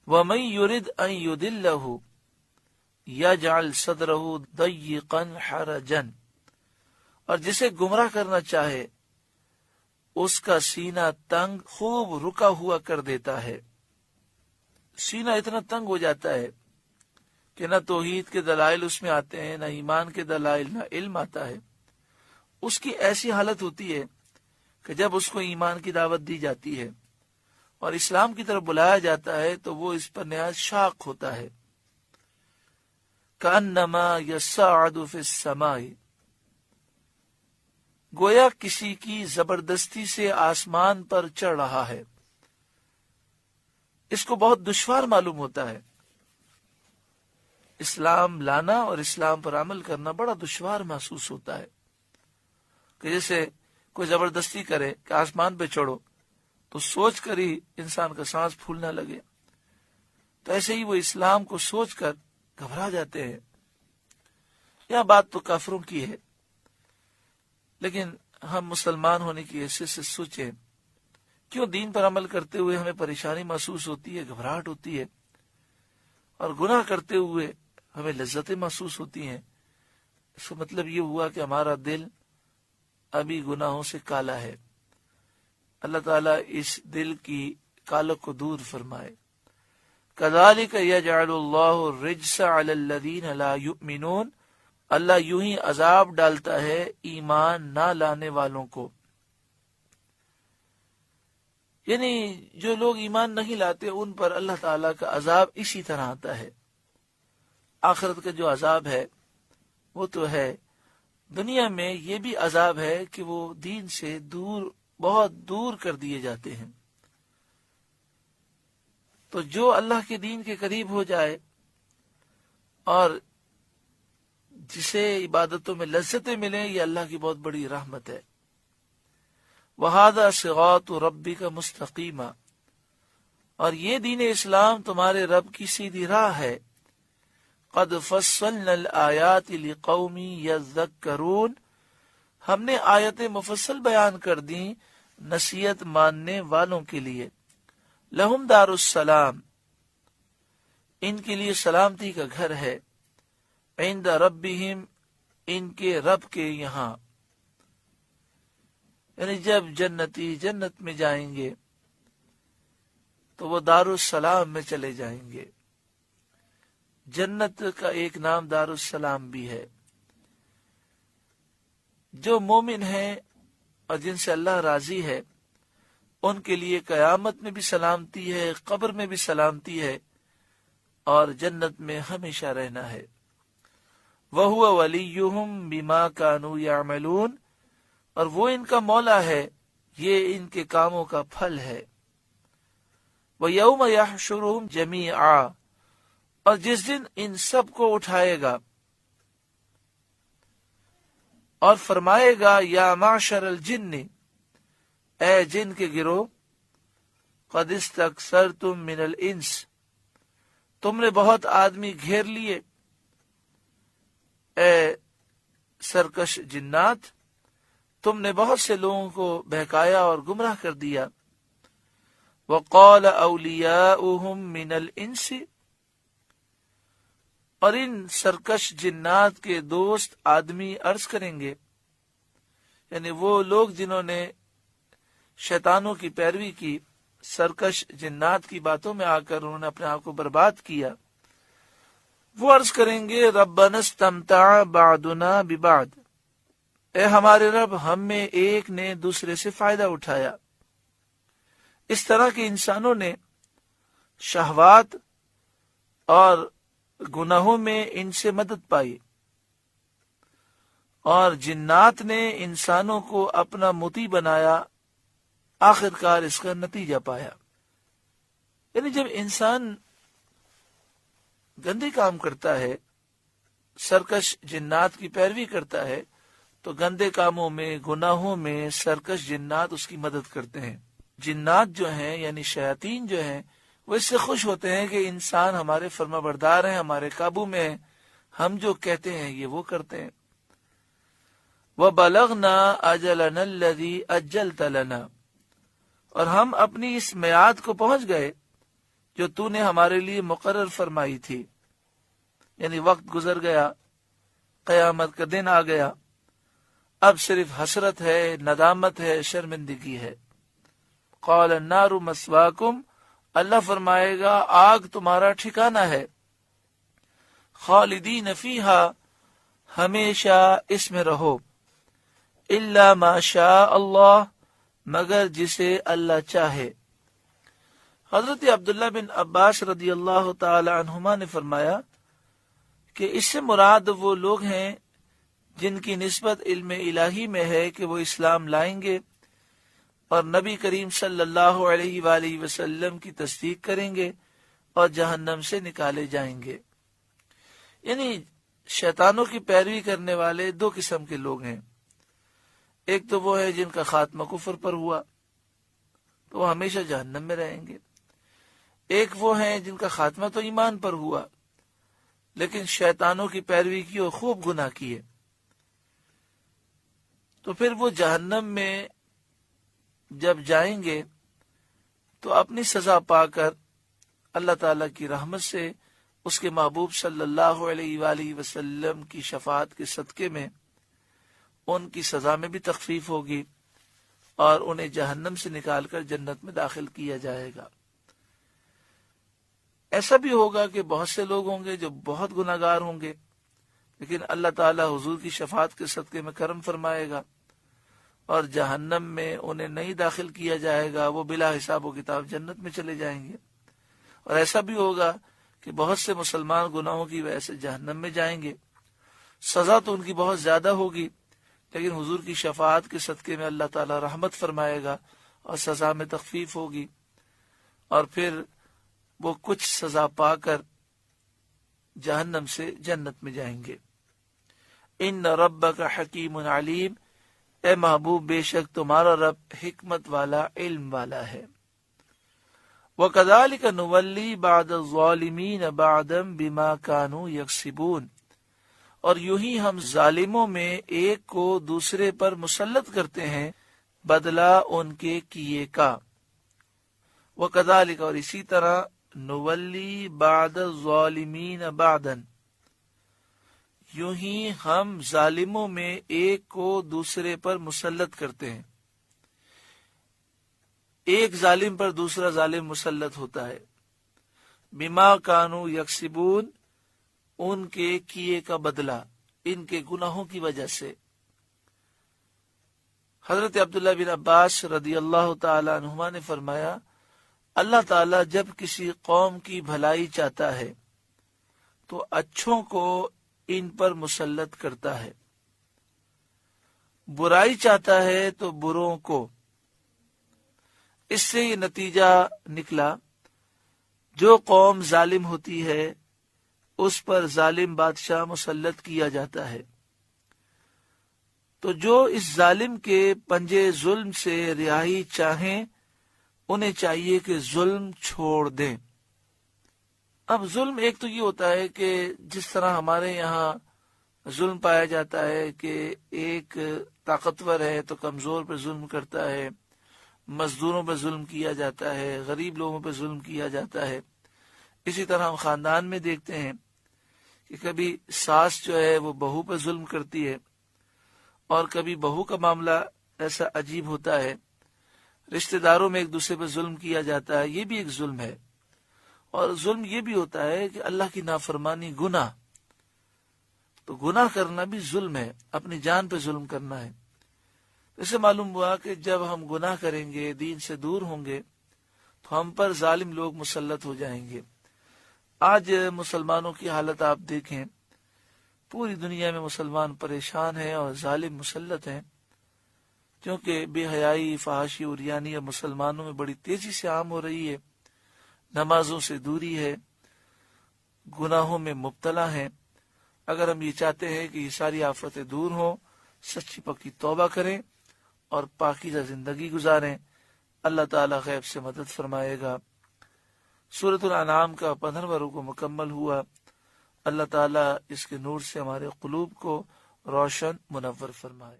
وَمَن يُرِدْ أَن يُضِلَّهُ يَجْعَلْ صَدْرَهُ ضَيِّقًا حَرَجًا، اور جسے گمراہ کرنا چاہے اس کا سینہ تنگ خوب رکا ہوا کر دیتا ہے۔ سینہ اتنا تنگ ہو جاتا ہے کہ نہ توحید کے دلائل اس میں آتے ہیں، نہ ایمان کے دلائل، نہ علم آتا ہے۔ اس کی ایسی حالت ہوتی ہے کہ جب اس کو ایمان کی دعوت دی جاتی ہے اور اسلام کی طرف بلایا جاتا ہے تو وہ اس پر نہایت شاق ہوتا ہے۔ کأنما یصعد فی السماء، گویا کسی کی زبردستی سے آسمان پر چڑھ رہا ہے۔ اس کو بہت دشوار معلوم ہوتا ہے، اسلام لانا اور اسلام پر عمل کرنا بڑا دشوار محسوس ہوتا ہے، کہ جیسے کوئی زبردستی کرے کہ آسمان پہ چڑھو تو سوچ کر ہی انسان کا سانس پھولنے لگے، تو ایسے ہی وہ اسلام کو سوچ کر گھبرا جاتے ہیں۔ یہ بات تو کافروں کی ہے، لیکن ہم مسلمان ہونے کی حیثیت سے سوچیں، کیوں دین پر عمل کرتے ہوئے ہمیں پریشانی محسوس ہوتی ہے، گھبراہٹ ہوتی ہے، اور گناہ کرتے ہوئے ہمیں لذتیں محسوس ہوتی ہیں؟ اس کا مطلب یہ ہوا کہ ہمارا دل ابھی گناہوں سے کالا ہے۔ اللہ تعالیٰ اس دل کی کالک کو دور فرمائے۔ كَذَلِكَ يَجْعَلُ اللَّهُ الرِّجْسَ عَلَى الَّذِينَ لَا يُؤْمِنُونَ، اللہ یوں ہی عذاب ڈالتا ہے ایمان نہ لانے والوں کو، یعنی جو لوگ ایمان نہیں لاتے ان پر اللہ تعالیٰ کا عذاب اسی طرح آتا ہے۔ آخرت کا جو عذاب ہے وہ تو ہے، دنیا میں یہ بھی عذاب ہے کہ وہ دین سے دور، بہت دور کر دیے جاتے ہیں۔ تو جو اللہ کے دین کے قریب ہو جائے اور جسے عبادتوں میں لذتیں ملیں، یہ اللہ کی بہت بڑی رحمت ہے۔ وَهَذَا صِرَاطُ رَبِّكَ مُسْتَقِيمًا، اور یہ دین اسلام تمہارے رب کی سیدھی راہ ہے۔ قَدْ فَصَّلْنَا الْآيَاتِ لِقَوْمٍ يَذَّكَّرُونَ، ہم نے آیتیں مفصل بیان کر دیں نصیحت ماننے والوں کے لیے۔ لَهُمْ دار السلام، ان کے لیے سلامتی کا گھر ہے، عند ربہم، ان کے رب کے یہاں، یعنی جب جنتی جنت میں جائیں گے تو وہ دار السلام میں چلے جائیں گے۔ جنت کا ایک نام دار السلام بھی ہے۔ جو مومن ہیں اور جن سے اللہ راضی ہے ان کے لیے قیامت میں بھی سلامتی ہے، قبر میں بھی سلامتی ہے، اور جنت میں ہمیشہ رہنا ہے۔ وَهُوَ وَلِيُّهُمْ بِمَا كَانُوا يَعْمَلُونَ، اور وہ ان کا مولا ہے، یہ ان کے کاموں کا پھل ہے۔ وَيَوْمَ يَحْشُرُهُمْ جَمِيعًا، اور جس دن ان سب کو اٹھائے گا اور فرمائے گا یا معشر الجن، اے جن کے گروہ، قد استکثرتم من الانس، تم نے بہت آدمی گھیر لیے، اے سرکش جنات، تم نے بہت سے لوگوں کو بہکایا اور گمراہ کر دیا۔ وقال اولیاؤہم من الانس، اور ان سرکش جنات کے دوست آدمی عرض کریں گے، یعنی وہ لوگ جنہوں نے شیطانوں کی پیروی کی، سرکش جنات کی باتوں میں آ کر انہوں نے اپنے آپ کو برباد کیا، وہ عرض کریں گے ربنا استمتع بعضنا ببعض، اے ہمارے رب، ہم میں ایک نے دوسرے سے فائدہ اٹھایا۔ اس طرح کے انسانوں نے شہوات اور گناہوں میں ان سے مدد پائی، اور جنات نے انسانوں کو اپنا مطیع بنایا، آخر کار اس کا نتیجہ پایا۔ یعنی جب انسان گندے کام کرتا ہے، سرکش جنات کی پیروی کرتا ہے، تو گندے کاموں میں، گناہوں میں سرکش جنات اس کی مدد کرتے ہیں۔ جنات جو ہیں یعنی شیاطین جو ہیں، وہ اس سے خوش ہوتے ہیں کہ انسان ہمارے فرما بردار ہیں، ہمارے قابو میں ہیں، ہم جو کہتے ہیں یہ وہ کرتے ہیں۔ وَبَلَغْنَا أَجَلَنَا الَّذِي أَجَّلْتَ لَنَا، اور ہم اپنی اس میعاد کو پہنچ گئے جو تو نے ہمارے لیے مقرر فرمائی تھی، یعنی وقت گزر گیا، قیامت کا دن آ گیا، اب صرف حسرت ہے، ندامت ہے، شرمندگی ہے۔ قال النار مسواکم، اللہ فرمائے گا آگ تمہارا ٹھکانہ ہے، خالدین فیہا، ہمیشہ اس میں رہو، الا ما شاء اللہ، مگر جسے اللہ چاہے۔ حضرت عبداللہ بن عباس رضی اللہ تعالی عنہما نے فرمایا کہ اس سے مراد وہ لوگ ہیں جن کی نسبت علم الہی میں ہے کہ وہ اسلام لائیں گے اور نبی کریم صلی اللہ علیہ وآلہ وسلم کی تصدیق کریں گے اور جہنم سے نکالے جائیں گے۔ یعنی شیطانوں کی پیروی کرنے والے دو قسم کے لوگ ہیں، ایک تو وہ ہے جن کا خاتمہ کفر پر ہوا تو وہ ہمیشہ جہنم میں رہیں گے، ایک وہ ہیں جن کا خاتمہ تو ایمان پر ہوا لیکن شیطانوں کی پیروی کی اور خوب گناہ کیے، تو پھر وہ جہنم میں جب جائیں گے تو اپنی سزا پا کر اللہ تعالی کی رحمت سے اس کے محبوب صلی اللہ علیہ وآلہ وسلم کی شفاعت کے صدقے میں ان کی سزا میں بھی تخفیف ہوگی اور انہیں جہنم سے نکال کر جنت میں داخل کیا جائے گا۔ ایسا بھی ہوگا کہ بہت سے لوگ ہوں گے جو بہت گناہگار ہوں گے لیکن اللہ تعالی حضور کی شفاعت کے صدقے میں کرم فرمائے گا اور جہنم میں انہیں نہیں داخل کیا جائے گا، وہ بلا حساب و کتاب جنت میں چلے جائیں گے۔ اور ایسا بھی ہوگا کہ بہت سے مسلمان گناہوں کی وجہ سے جہنم میں جائیں گے، سزا تو ان کی بہت زیادہ ہوگی لیکن حضور کی شفاعت کے صدقے میں اللہ تعالی رحمت فرمائے گا اور سزا میں تخفیف ہوگی اور پھر وہ کچھ سزا پا کر جہنم سے جنت میں جائیں گے۔ ان ربک حکیم علیم، اے محبوب بے شک تمہارا رب حکمت والا، علم والا ہے۔ وَكَذَلِكَ نُوَلِّي بَعْدَ الظَّالِمِينَ بَعْدًا بِمَا كَانُوا يَكْسِبُونَ، اور یوں ہی ہم ظالموں میں ایک کو دوسرے پر مسلط کرتے ہیں بدلہ ان کے کیے کا۔ وَكَذَلِكَ، اور اسی طرح، نُوَلِّي بَعْدَ الظَّالِمِينَ بَعْدًا، یوں ہی ہم ظالموں میں ایک کو دوسرے پر مسلط کرتے ہیں، ایک ظالم پر دوسرا ظالم مسلط ہوتا ہے، بما کانوا یکسبون، ان کے کیے کا بدلہ، ان کے گناہوں کی وجہ سے۔ حضرت عبداللہ بن عباس رضی اللہ تعالی عنہما نے فرمایا اللہ تعالی جب کسی قوم کی بھلائی چاہتا ہے تو اچھوں کو ان پر مسلط کرتا ہے، برائی چاہتا ہے تو بروں کو۔ اس سے یہ نتیجہ نکلا جو قوم ظالم ہوتی ہے اس پر ظالم بادشاہ مسلط کیا جاتا ہے، تو جو اس ظالم کے پنجے ظلم سے رہائی چاہیں انہیں چاہیے کہ ظلم چھوڑ دیں۔ اب ظلم ایک تو یہ ہوتا ہے کہ جس طرح ہمارے یہاں ظلم پایا جاتا ہے کہ ایک طاقتور ہے تو کمزور پہ ظلم کرتا ہے، مزدوروں پہ ظلم کیا جاتا ہے، غریب لوگوں پہ ظلم کیا جاتا ہے۔ اسی طرح ہم خاندان میں دیکھتے ہیں کہ کبھی ساس جو ہے وہ بہو پہ ظلم کرتی ہے اور کبھی بہو کا معاملہ ایسا عجیب ہوتا ہے، رشتہ داروں میں ایک دوسرے پہ ظلم کیا جاتا ہے، یہ بھی ایک ظلم ہے۔ اور ظلم یہ بھی ہوتا ہے کہ اللہ کی نافرمانی، گناہ، تو گناہ کرنا بھی ظلم ہے، اپنی جان پہ ظلم کرنا ہے۔ اسے معلوم ہوا کہ جب ہم گناہ کریں گے، دین سے دور ہوں گے تو ہم پر ظالم لوگ مسلط ہو جائیں گے۔ آج مسلمانوں کی حالت آپ دیکھیں، پوری دنیا میں مسلمان پریشان ہیں اور ظالم مسلط ہیں، کیونکہ بے حیائی، فحاشی اور عریانی اب مسلمانوں میں بڑی تیزی سے عام ہو رہی ہے، نمازوں سے دوری ہے، گناہوں میں مبتلا ہیں۔ اگر ہم یہ چاہتے ہیں کہ یہ ساری آفتیں دور ہوں، سچی پکی توبہ کریں اور پاکیزہ زندگی گزاریں، اللہ تعالی غیب سے مدد فرمائے گا۔ سورۃ الانعام کا 15واں رکوع مکمل ہوا۔ اللہ تعالی اس کے نور سے ہمارے قلوب کو روشن منور فرمائے۔